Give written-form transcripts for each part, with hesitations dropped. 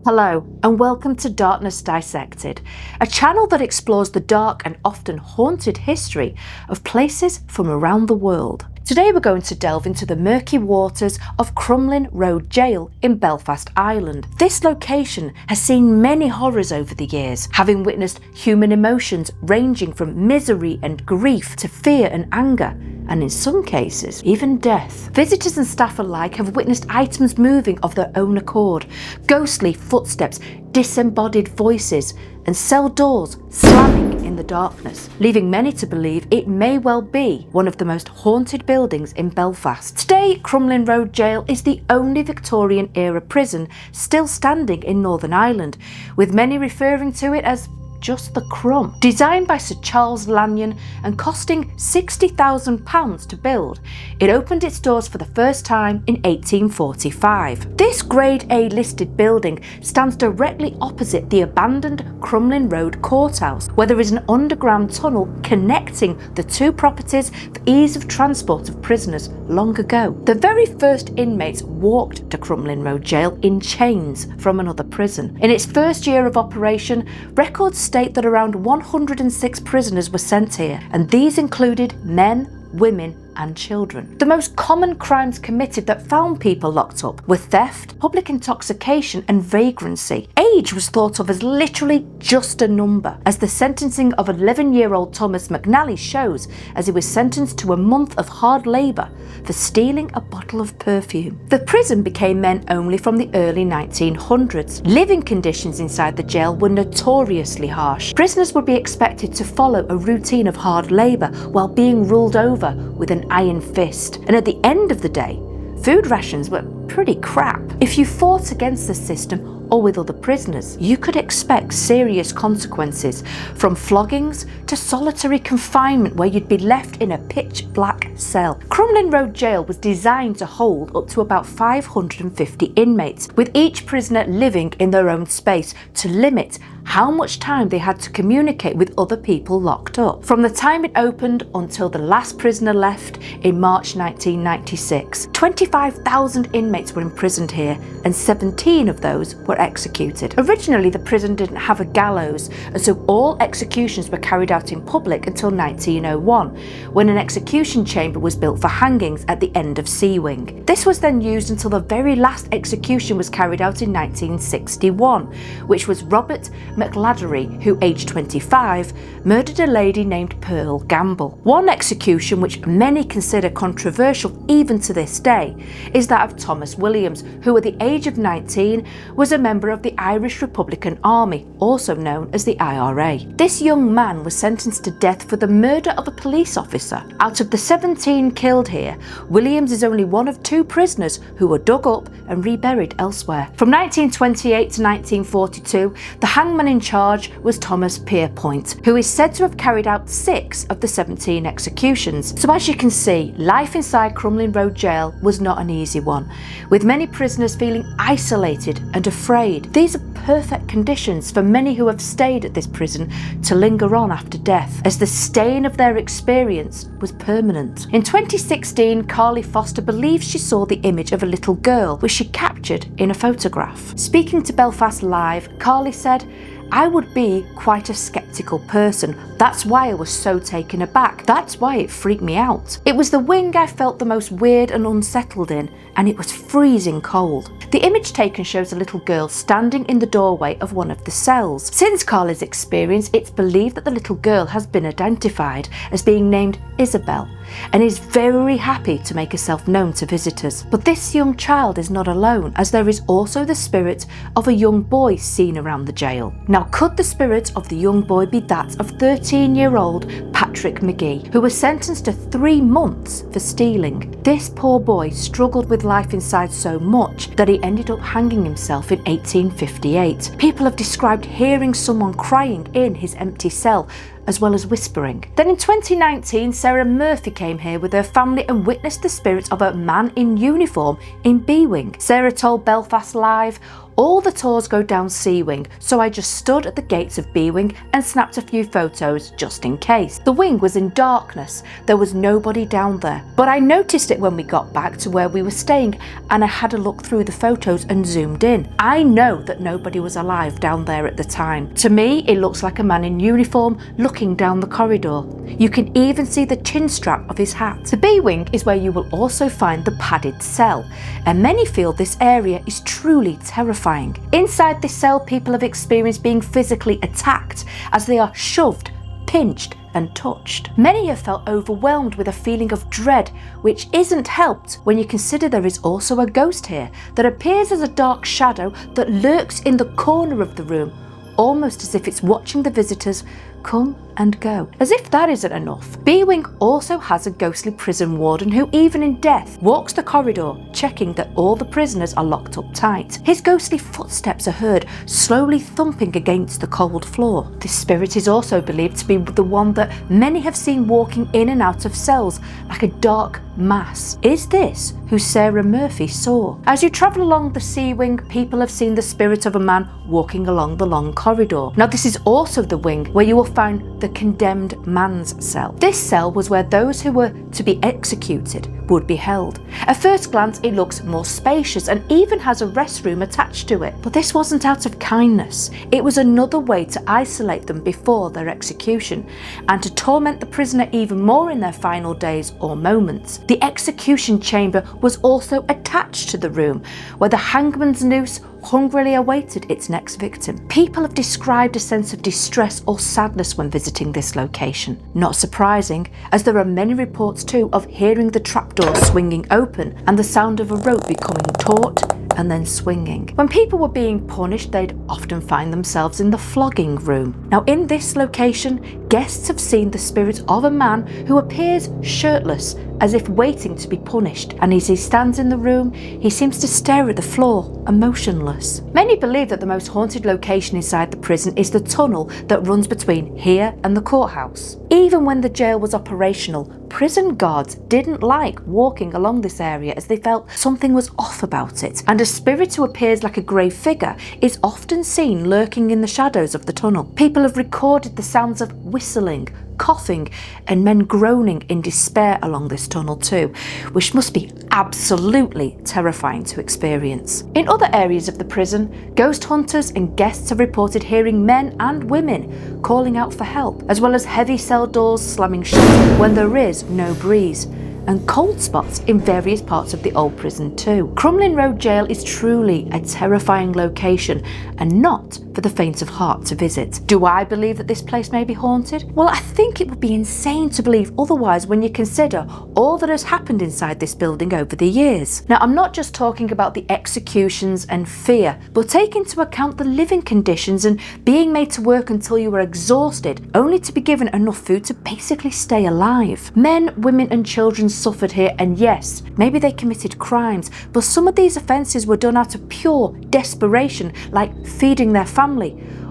Hello and welcome to Darkness Dissected, a channel that explores the dark and often haunted history of places from around the world. Today we're going to delve into the murky waters of Crumlin Road Gaol in Belfast, Ireland. This location has seen many horrors over the years, having witnessed human emotions ranging from misery and grief to fear and anger, and in some cases, even death. Visitors and staff alike have witnessed items moving of their own accord, ghostly footsteps, disembodied voices, and cell doors slamming in the darkness, leaving many to believe it may well be one of the most haunted buildings in Belfast. Today, Crumlin Road Gaol is the only Victorian-era prison still standing in Northern Ireland, with many referring to it as just the Crumb. Designed by Sir Charles Lanyon and costing £60,000 to build, it opened its doors for the first time in 1845. This Grade A listed building stands directly opposite the abandoned Crumlin Road Courthouse, where there is an underground tunnel connecting the two properties for ease of transport of prisoners long ago. The very first inmates walked to Crumlin Road Gaol in chains from another prison. In its first year of operation, records state that around 106 prisoners were sent here, and these included men, women and children. The most common crimes committed that found people locked up were theft, public intoxication and vagrancy. Age was thought of as literally just a number, as the sentencing of 11-year-old Thomas McNally shows, as he was sentenced to a month of hard labour for stealing a bottle of perfume. The prison became men only from the early 1900s. Living conditions inside the jail were notoriously harsh. Prisoners would be expected to follow a routine of hard labour while being ruled over with an iron fist, and at the end of the day, food rations were pretty crap. If you fought against the system or with other prisoners, you could expect serious consequences, from floggings to solitary confinement where you'd be left in a pitch black cell. Crumlin Road Gaol was designed to hold up to about 550 inmates, with each prisoner living in their own space to limit how much time they had to communicate with other people locked up. From the time it opened until the last prisoner left in March 1996, 25,000 inmates were imprisoned here, and 17 of those were executed. Originally, the prison didn't have a gallows, and so all executions were carried out in public until 1901, when an execution chamber was built for hangings at the end of C Wing. This was then used until the very last execution was carried out in 1961, which was Robert McLaddery, who, aged 25, murdered a lady named Pearl Gamble. One execution which many consider controversial even to this day is that of Thomas Williams, who at the age of 19 was a member of the Irish Republican Army, also known as the IRA. This young man was sentenced to death for the murder of a police officer. Out of the 17 killed here, Williams is only one of two prisoners who were dug up and reburied elsewhere. From 1928 to 1942, the hangman in charge was Thomas Pierpoint, who is said to have carried out 6 of the 17 executions. So as you can see, life inside Crumlin Road Gaol was not an easy one, with many prisoners feeling isolated and afraid. These are perfect conditions for many who have stayed at this prison to linger on after death, as the stain of their experience was permanent. In 2016, Carly Foster believes she saw the image of a little girl, which she captured in a photograph. Speaking to Belfast Live, Carly said, "I would be quite a sceptical person. That's why I was so taken aback. That's why it freaked me out. It was the wing I felt the most weird and unsettled in, and it was freezing cold." The image taken shows a little girl standing in the doorway of one of the cells. Since Carly's experience, it's believed that the little girl has been identified as being named Isabel, and is very happy to make herself known to visitors. But this young child is not alone, as there is also the spirit of a young boy seen around the jail. Now, could the spirit of the young boy be that of 13-year-old Patrick McGee, who was sentenced to 3 months for stealing? This poor boy struggled with life inside so much that he ended up hanging himself in 1858. People have described hearing someone crying in his empty cell, as well as whispering. Then in 2019, Sarah Murphy came here with her family and witnessed the spirit of a man in uniform in B Wing. Sarah told Belfast Live, All the tours go down C wing, so I just stood at the gates of B wing and snapped a few photos just in case. The wing was in darkness, there was nobody down there, but I noticed it when we got back to where we were staying and I had a look through the photos and zoomed in. I know that nobody was alive down there at the time. To me, it looks like a man in uniform looking down the corridor. You can even see the chin strap of his hat. The B wing is where you will also find the padded cell, and many feel this area is truly terrifying. Inside this cell, people have experienced being physically attacked as they are shoved, pinched and touched. Many have felt overwhelmed with a feeling of dread, which isn't helped when you consider there is also a ghost here that appears as a dark shadow that lurks in the corner of the room, almost as if it's watching the visitors come and go. As if that isn't enough, B-Wing also has a ghostly prison warden who, even in death, walks the corridor checking that all the prisoners are locked up tight. His ghostly footsteps are heard slowly thumping against the cold floor. This spirit is also believed to be the one that many have seen walking in and out of cells like a dark mass. Is this who Sarah Murphy saw? As you travel along the C-Wing, people have seen the spirit of a man walking along the long corridor. Now this is also the wing where you will find the condemned man's cell. This cell was where those who were to be executed would be held. At first glance it looks more spacious and even has a restroom attached to it. But this wasn't out of kindness. It was another way to isolate them before their execution and to torment the prisoner even more in their final days or moments. The execution chamber was also attached to the room where the hangman's noose hungrily awaited its next victim. People have described a sense of distress or sadness when visiting this location. Not surprising, as there are many reports too of hearing the trapdoor swinging open and the sound of a rope becoming taut and then swinging. When people were being punished, they'd often find themselves in the flogging room. Now in this location, guests have seen the spirit of a man who appears shirtless, as if waiting to be punished, and as he stands in the room, he seems to stare at the floor, emotionless. Many believe that the most haunted location inside the prison is the tunnel that runs between here and the courthouse. Even when the jail was operational, prison guards didn't like walking along this area as they felt something was off about it, and a spirit who appears like a grey figure is often seen lurking in the shadows of the tunnel. People have recorded the sounds of whistling, coughing and men groaning in despair along this tunnel too, which must be absolutely terrifying to experience. In other areas of the prison, ghost hunters and guests have reported hearing men and women calling out for help, as well as heavy cell doors slamming shut when there is no breeze, and cold spots in various parts of the old prison too. Crumlin Road Gaol is truly a terrifying location and not for the faint of heart to visit. Do I believe that this place may be haunted? Well, I think it would be insane to believe otherwise when you consider all that has happened inside this building over the years. Now, I'm not just talking about the executions and fear, but take into account the living conditions and being made to work until you were exhausted, only to be given enough food to basically stay alive. Men, women and children suffered here, and yes, maybe they committed crimes, but some of these offences were done out of pure desperation, like feeding their family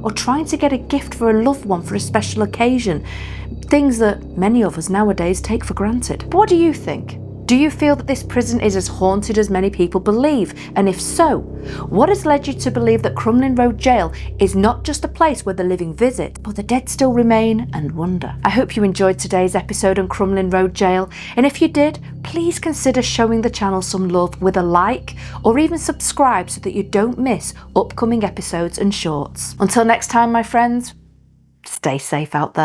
or trying to get a gift for a loved one for a special occasion, things that many of us nowadays take for granted. But what do you think? Do you feel that this prison is as haunted as many people believe? And if so, what has led you to believe that Crumlin Road Gaol is not just a place where the living visit, but the dead still remain and wonder? I hope you enjoyed today's episode on Crumlin Road Gaol, and if you did, please consider showing the channel some love with a like or even subscribe so that you don't miss upcoming episodes and shorts. Until next time, my friends, stay safe out there.